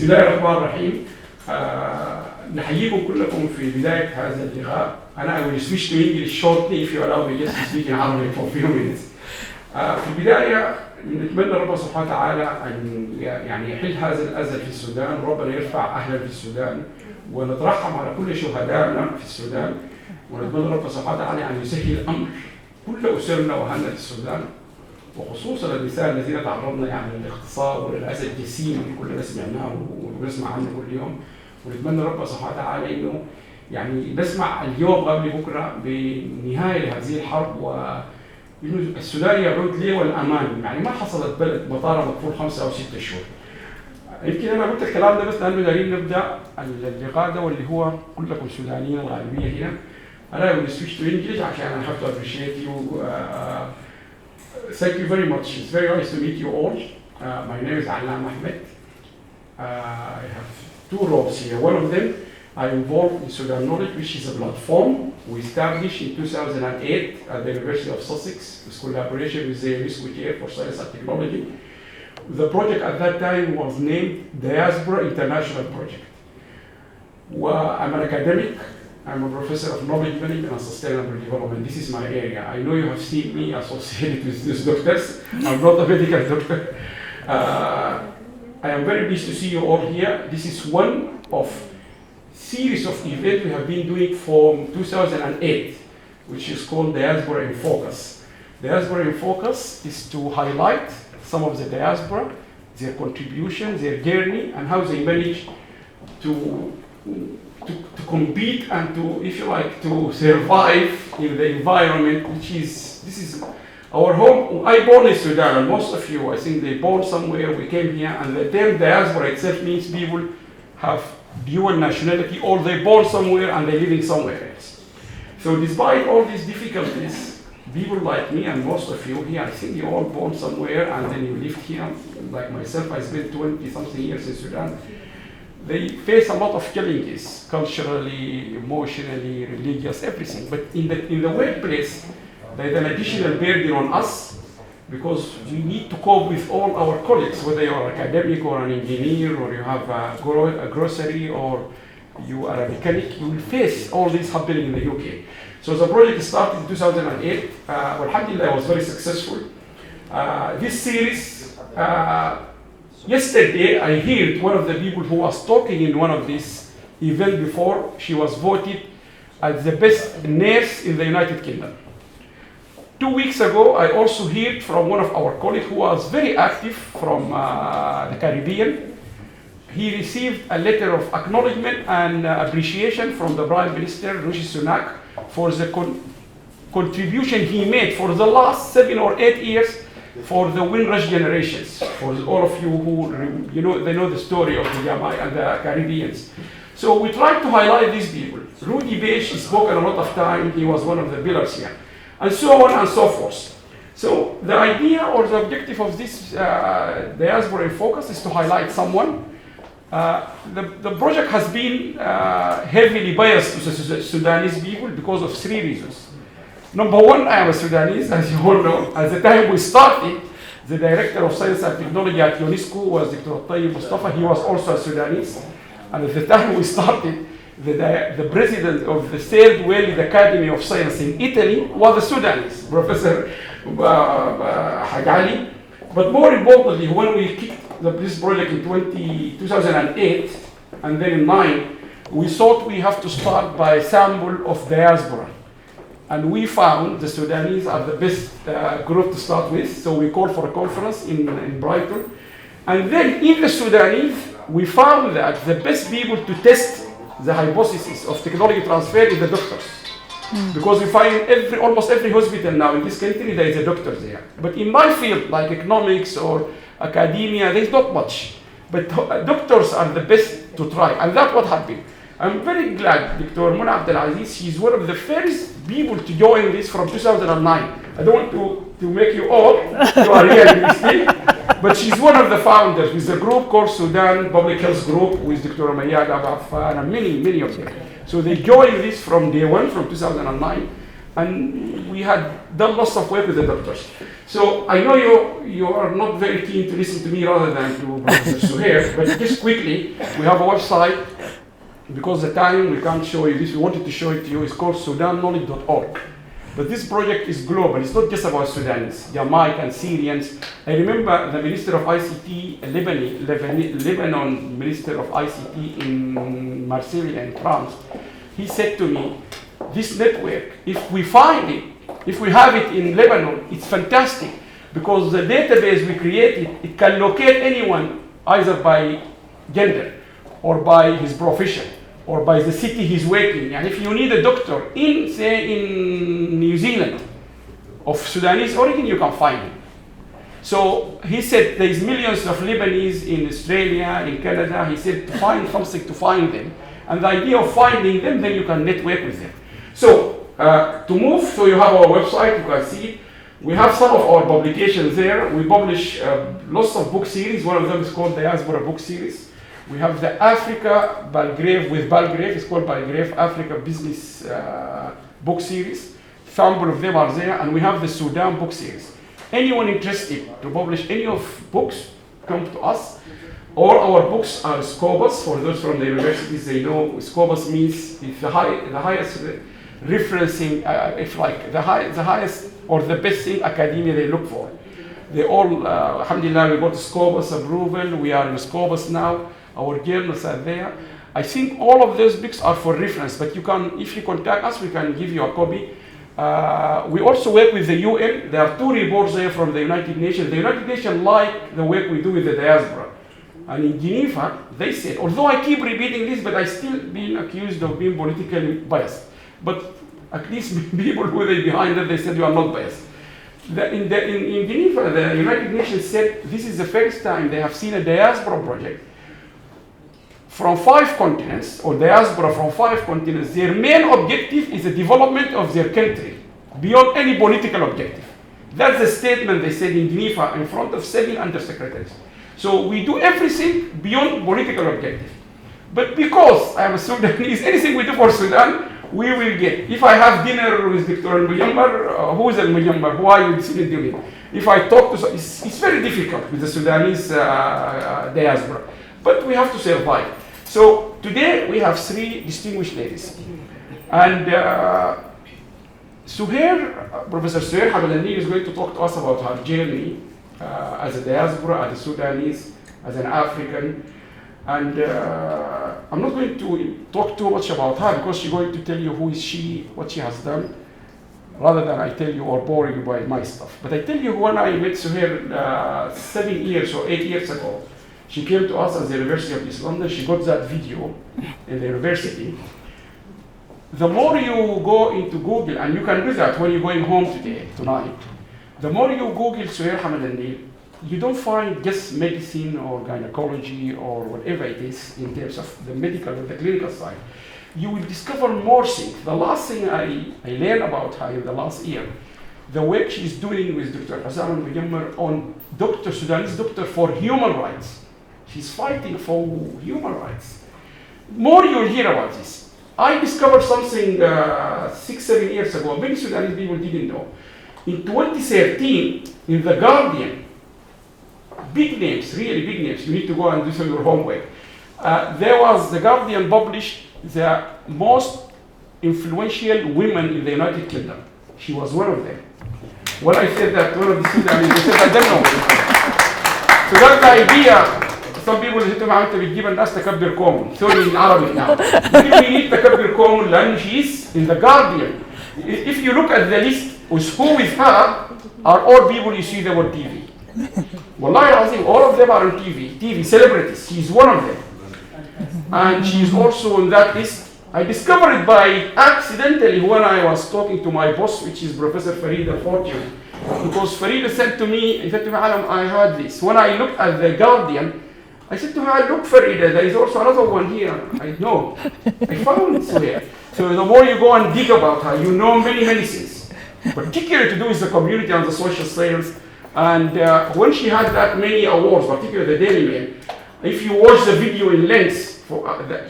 بسم الله الرحمن الرحيم. نحييكم كلكم في بداية هذا اللقاء. أنا I will switch to English shortly if you allow me just to speak in Arabic for a few minutes. في البداية نتمنى ربنا سبحانه وتعالى أن يعني يحل هذا الأذى في السودان، وربنا يرفع أهلا في السودان، ونترحم على كل شهدائنا في السودان، ونتمنى ربنا سبحانه وتعالى أن يسهل الأمر كل أسرنا وأهلنا في السودان، وخصوصا النساء الذين تعرضنا يعني للاغتصاب وللأذى الجسيم اللي كلنا سمعناه ونسمع عنه كل يوم. ونتمنى ربنا سبحانه وتعالى انه يعني نسمع اليوم قبل بكره بنهايه لهذه الحرب، وانه السودان يعود ليه والامان. يعني ما حصلت بلد مطار مقفول 5 أو 6 شهور. يمكن انا قلت الكلام ده بس لانه دايرين نبدا اللقاء ده واللي هو كلكم سودانيين الغالبيه هنا. انا will switch to English عشان I have to appreciate you. Thank you very much. It's very nice to meet you all. My name is Alam Ahmed. I have 2 roles here. One of them, I'm involved in Sudan Knowledge, which is a platform we established in 2008 at the University of Sussex with collaboration with the Sohier for Science and Technology. The project at that time was named Diaspora International Project. I'm an academic. I'm a professor of knowledge management and sustainable development. This is my area. I know you have seen me associated with these doctors. I'm not a medical doctor. I am very pleased to see you all here. This is one of series of events we have been doing from 2008, which is called Diaspora in Focus. Diaspora in Focus is to highlight some of the diaspora, their contribution, their journey, and how they manage to compete and to, if you like, to survive in the environment, which is, this is our home. I born in Sudan, and most of you, I think they born somewhere, we came here, and the term diaspora itself means people have dual nationality, or they born somewhere and they living somewhere else. So despite all these difficulties, people like me and most of you here, I think you all born somewhere and then you lived here. Like myself, I spent 20-something years in Sudan. They face a lot of challenges, culturally, emotionally, religious, everything. But in the workplace, there's an additional burden on us because we need to cope with all our colleagues, whether you're an academic or an engineer, or you have a grocery, or you are a mechanic. You will face all this happening in the UK. So the project started in 2008. Alhamdulillah, it was very successful. This series, yesterday I heard one of the people who was talking in one of these events before, she was voted as the best nurse in the United Kingdom. 2 weeks ago, I also heard from one of our colleagues who was very active from the Caribbean. He received a letter of acknowledgement and appreciation from the Prime Minister, Rishi Sunak, for the contribution he made for the last 7 or 8 years for the Windrush generations. For all of you who, they know the story of the Yamai and the Caribbeans. So we tried to highlight these people. Rudy Beige spoke a lot of time. He was one of the pillars here. And so on and so forth. So the idea or the objective of this Diaspora in Focus is to highlight someone. The project has been heavily biased to the Sudanese people because of 3 reasons. Number 1, I am a Sudanese, as you all know. At the time we started, the director of science and technology at UNESCO was Dr. Tayyip Mustafa. He was also a Sudanese. And at the time we started, the president of the 3rd World Academy of Science in Italy was a Sudanese, Professor Hagali. But more importantly, when we kicked this project in 2008 and then in 9, we thought we have to start by a sample of diaspora. And we found the Sudanese are the best group to start with, so we called for a conference in Brighton. And then in the Sudanese, we found that the best people to test the hypothesis of technology transfer is the doctors. Because we find almost every hospital now in this country, there is a doctor there. But in my field, like economics or academia, there's not much. But doctors are the best to try, and that's what happened. I'm very glad Dr. Mona Abdelaziz, she's one of the first people to join this from 2009. I don't want to make you all, you are here still, but she's one of the founders with a group called Sudan Public Health Group with Dr. Mayad Abafan and many of them. So they joined this from day 1, from 2009. And we had done lots of work with the doctors. So I know you are not very keen to listen to me rather than to Professor Sohier, but just quickly, we have a website, because the time we can't show you this, we wanted to show it to you. It's called sudanknowledge.org. But this project is global. It's not just about Sudanese, Jamaicans, Syrians. I remember the Minister of ICT, Lebanon Minister of ICT in Marseille in France, he said to me, this network, if we find it, if we have it in Lebanon, it's fantastic, because the database we created, it can locate anyone either by gender or by his profession or by the city he's working. And if you need a doctor in, say, in New Zealand of Sudanese origin, you can find him. So he said there's millions of Lebanese in Australia, in Canada. He said to find something to find them. And the idea of finding them, then you can network with them. So to move, so you have our website, you can see it. We have some of our publications there. We publish lots of book series. One of them is called Diaspora book series. We have the Africa Belgrave with Belgrave. It's called Belgrave Africa Business book series. Sample of them are there. And we have the Sudan book series. Anyone interested to publish any of books, come to us. All our books are Scopus. For those from the universities, they know Scopus means it's the highest referencing, if like the highest or the best thing academia they look for. They all, alhamdulillah, we got Scopus approval. We are in Scopus now. Our journals are there. I think all of those books are for reference, but you can, if you contact us, we can give you a copy. We also work with the UN. There are 2 reports there from the United Nations. The United Nations like the work we do with the diaspora. And in Geneva, they said, although I keep repeating this, but I still being accused of being politically biased. But at least people who are behind that, they said you are not biased. In Geneva, the United Nations said this is the first time they have seen a diaspora project from 5 continents, or diaspora from 5 continents. Their main objective is the development of their country, beyond any political objective. That's the statement they said in Geneva in front of 7 undersecretaries. So we do everything beyond political objective. But because I am a Sudanese, anything we do for Sudan, we will get. If I have dinner with Dr. Al-Mujammar, who is Al-Mujammar? Who are you sitting with? If I talk to, it's very difficult with the Sudanese diaspora. But we have to survive. So today we have 3 distinguished ladies. And Sohier, Professor Sohier Hamdani is going to talk to us about her journey as a diaspora, as a Sudanese, as an African. And I'm not going to talk too much about her because she's going to tell you who is she, what she has done, rather than I tell you or bore you by my stuff. But I tell you, when I met Sohier 7 years or 8 years ago, she came to us at the University of East London. She got that video in the university. The more you go into Google, and you can do that when you're going home tonight, the more you Google Sohier Hamdani, you don't find just medicine or gynecology or whatever it is in terms of the medical or the clinical side. You will discover more things. The last thing I learned about her in the last year, the work she's doing with Dr. Hassan al-Mujammar on Sudanese doctor for human rights. She's fighting for human rights. More you'll hear about this. I discovered something 6-7 years ago, many Sudanese people didn't know. In 2013, in The Guardian, big names, really big names, you need to go and do some of your homework. The Guardian published the most influential women in the United Kingdom. She was one of them. When I said that, one of the Sudanese, they said, I don't know. So that's the idea. Some people say to me, أنت بتجيب الناس تكبر كومن. Sorry in Arabic now. We need تكبر كومن لأن she's in The Guardian. If you look at the list with who with her, are all people you see them on TV. Wallahi Azim, all of them are on TV celebrities. She's one of them. And she's also on that list. I discovered it by accidentally when I was talking to my boss, which is Professor Farid Al-Fortune. Because Farid said to me, Alam, I heard this. When I looked at The Guardian, I said to her, look Farida, there is also another one here. I know. I found it here. So the more you go and dig about her, you know many things. Particularly to do with the community and the social science. And when she had that many awards, particularly the Daily Mail, if you watch the video in length,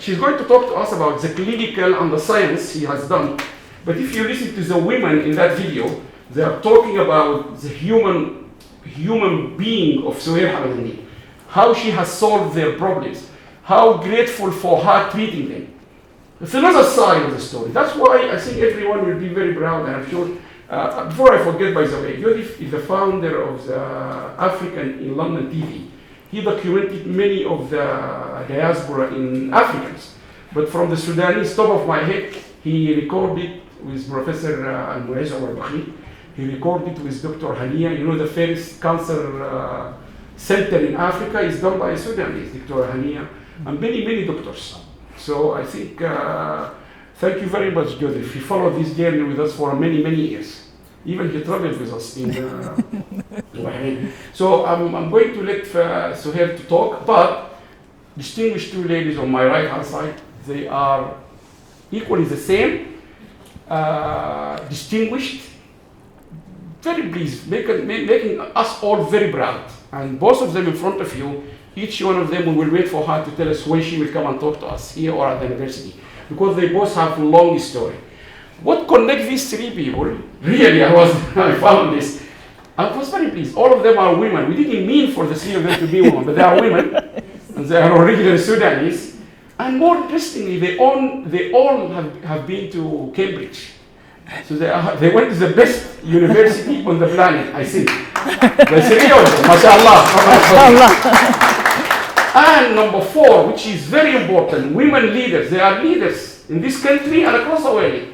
she's going to talk to us about the clinical and the science she has done. But if you listen to the women in that video, they are talking about the human being of Sohier Hamadani, how she has solved their problems, how grateful for her treating them. It's another side of the story. That's why I think everyone will be very proud, and I'm sure. Before I forget, by the way, Yosef is the founder of the African in London TV. He documented many of the diaspora in Africans. But from the Sudanese, top of my head, he recorded with Professor Al-Mu'izz al-Bakhi. He recorded with Dr. Hania. You know, the first cancer center in Africa is done by a Sudanese, Dr. Hania, and many, many doctors. So I think, thank you very much, Joseph. He followed this journey with us for many, many years. Even he traveled with us in Bahrain. So I'm going to let Sohier to talk, but distinguished two ladies on my right hand side, they are equally the same, distinguished, very pleased, making us all very proud. And both of them in front of you, each one of them, we will wait for her to tell us when she will come and talk to us here or at the university, because they both have a long story. What connects these three people, really, I found this. I was very pleased. All of them are women. We didn't mean for the three of them to be women, but they are women, and they are originally Sudanese. And more interestingly, they all have been to Cambridge. So they went to the best university on the planet, I think. The three of them, mashallah. And number 4, which is very important, women leaders. They are leaders in this country and across the world.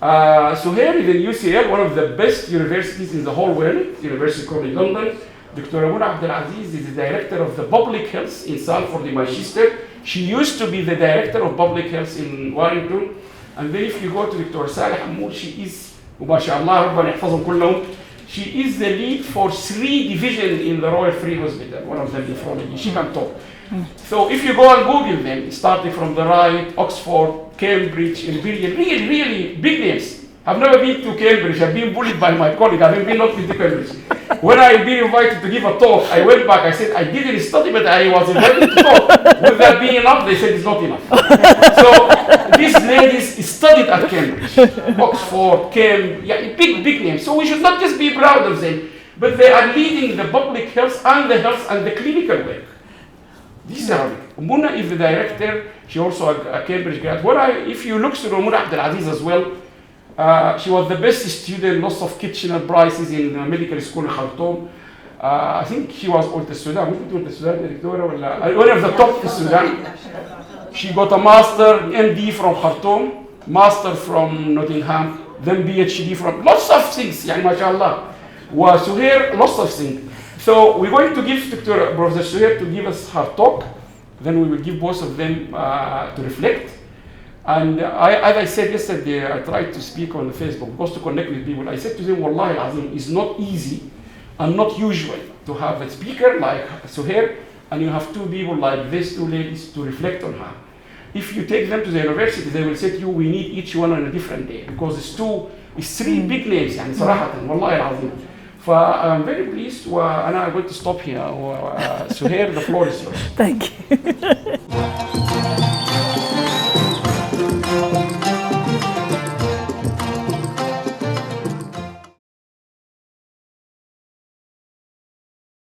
Sohier is in UCL, one of the best universities in the whole world, University College London. Dr. Amuna Abdelaziz is the director of the public health in Salford, in Manchester. She used to be the director of public health in Warrington. And then if you go to Dr. Saleh Hamoud, she is, she is the lead for 3 divisions in the Royal Free Hospital, one of them nephrology. She can talk. So if you go and Google them, starting from the right, Oxford, Cambridge, Imperial, really, really big names. I've never been to Cambridge. I've been bullied by my colleague. I've been not been to Cambridge. When I've been invited to give a talk, I went back. I said, I didn't study, but I was invited to talk. Would that be enough? They said, it's not enough. So these ladies studied at Cambridge, Oxford, Cambridge, yeah, big names. So we should not just be proud of them, but they are leading the public health and the clinical work. These are Muna is the director. She also a Cambridge grad. If you look to Muna Abdelaziz as well, she was the best student, lots of Kitchener prizes in medical school in Khartoum. I think she was all the Sudan. One of the top in Sudan. She got a master, MD from Khartoum, master from Nottingham, then PhD from lots of things. Yani, mashallah. Sohier, lots of things. So we're going to give Dr. Professor Sohier to give us her talk. Then we will give both of them to reflect. And as I said yesterday, I tried to speak on Facebook because to connect with people. I said to them, Wallahi Azim, it's not easy and not usual to have a speaker like Sohier and you have 2 people like these 2 ladies to reflect on her. If you take them to the university, they will say to you, we need each one on a different day because it's 3 big names, يعني صراحة, Wallahi Azim. I'm very pleased, and I'm going to stop here. Sohier, the floor is yours. Thank you.